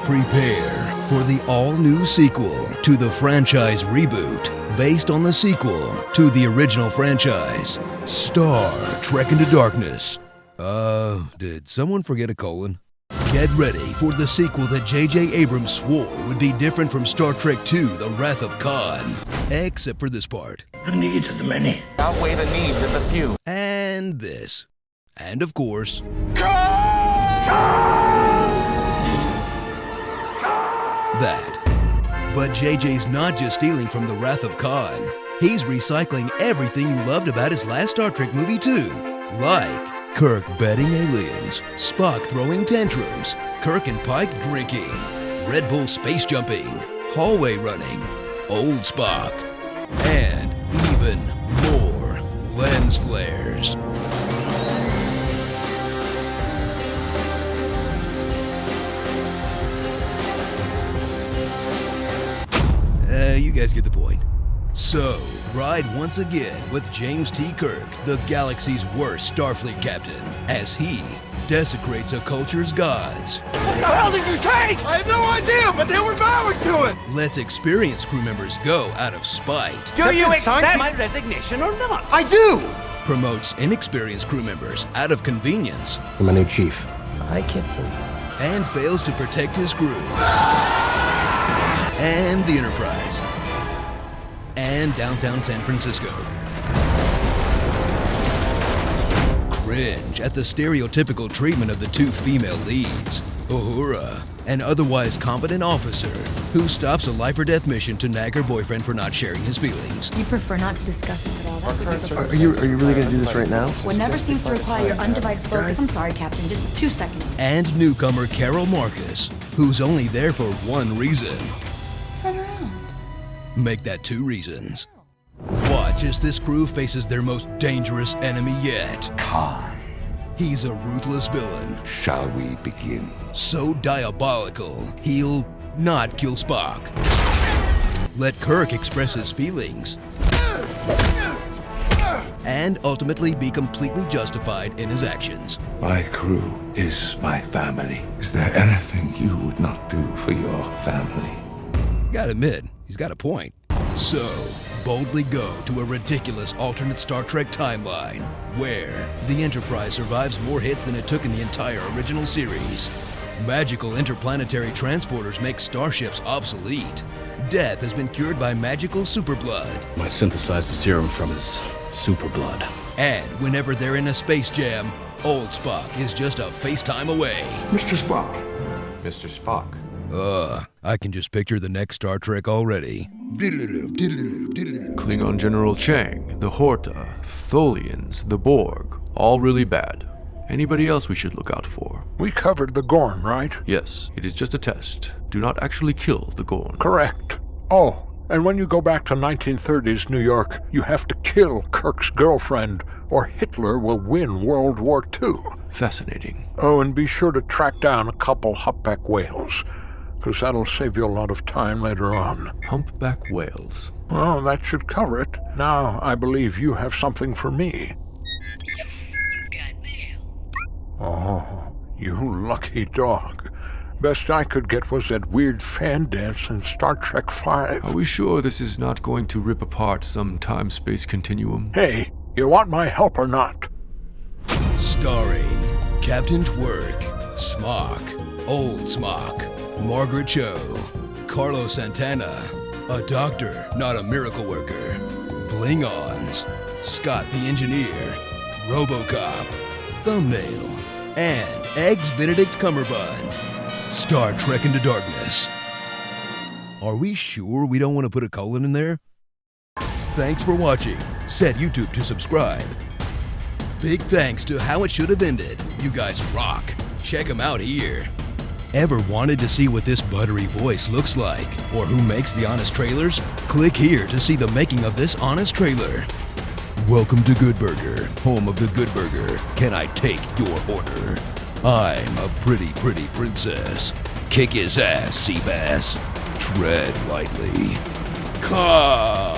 Prepare for the all-new sequel to the franchise reboot based on the sequel to the original franchise, Star Trek Into Darkness. Did someone forget a colon? Get ready for the sequel that J.J. Abrams swore would be different from Star Trek II: The Wrath of Khan. Except for this part. The needs of the many outweigh the needs of the few. And this. And of course... that. But JJ's not just stealing from The Wrath of Khan. He's recycling everything you loved about his last Star Trek movie too. Like Kirk betting aliens, Spock throwing tantrums, Kirk and Pike drinking, Red Bull space jumping, hallway running, old Spock, and even more lens flares. You guys get the point. So, ride once again with James T. Kirk, the galaxy's worst Starfleet captain, as he desecrates a culture's gods. What the hell did you take? I have no idea, but they were vowing to it! Lets experienced crew members go out of spite. Do you accept my resignation or not? I do! Promotes inexperienced crew members out of convenience. I'm a new chief. Hi, Captain. And fails to protect his crew. And the Enterprise. And downtown San Francisco. Cringe at the stereotypical treatment of the two female leads, Uhura, an otherwise competent officer who stops a life-or-death mission to nag her boyfriend for not sharing his feelings. You prefer not to discuss this at all. That's what you prefer. Are you really going to do this right now? Whatever seems to require your undivided focus. I'm sorry, Captain. Just 2 seconds. And newcomer Carol Marcus, who's only there for one reason. Turn around. Make that 2 reasons. Watch as this crew faces their most dangerous enemy yet. Khan. He's a ruthless villain. Shall we begin? So diabolical, he'll not kill Spock. Let Kirk express his feelings. And ultimately be completely justified in his actions. My crew is my family. Is there anything you would not do for your family? Gotta admit, he's got a point. So, boldly go to a ridiculous alternate Star Trek timeline, where the Enterprise survives more hits than it took in the entire original series. Magical interplanetary transporters make starships obsolete. Death has been cured by magical superblood. I synthesized the serum from his superblood. And whenever they're in a space jam, old Spock is just a FaceTime away. Mr. Spock. Mr. Spock. I can just picture the next Star Trek already. Klingon General Chang, the Horta, Tholians, the Borg, all really bad. Anybody else we should look out for? We covered the Gorn, right? Yes, it is just a test. Do not actually kill the Gorn. Correct. Oh, and when you go back to 1930s New York, you have to kill Kirk's girlfriend, or Hitler will win World War II. Fascinating. Oh, and be sure to track down a couple humpback whales, because that'll save you a lot of time later on. Humpback whales. Well, that should cover it. Now, I believe you have something for me. Got mail. Oh, you lucky dog. Best I could get was that weird fan dance in Star Trek V. Are we sure this is not going to rip apart some time-space continuum? Hey, you want my help or not? Starring Captain Twerk, Smock, Old Smock, Margaret Cho, Carlos Santana, a doctor, not a miracle worker, Bling-Ons, Scott the Engineer, RoboCop, Thumbnail, and Eggs Benedict Cumberbund. Star Trek Into Darkness. Are we sure we don't want to put a colon in there? Thanks for watching. Set YouTube to subscribe. Big thanks to How It Should Have Ended. You guys rock. Check them out here. Ever wanted to see what this buttery voice looks like? Or who makes the honest trailers? Click here to see the making of this honest trailer. Welcome to Good Burger, home of the Good Burger. Can I take your order? I'm a pretty princess. Kick his ass, Seabass. Tread lightly. Caw!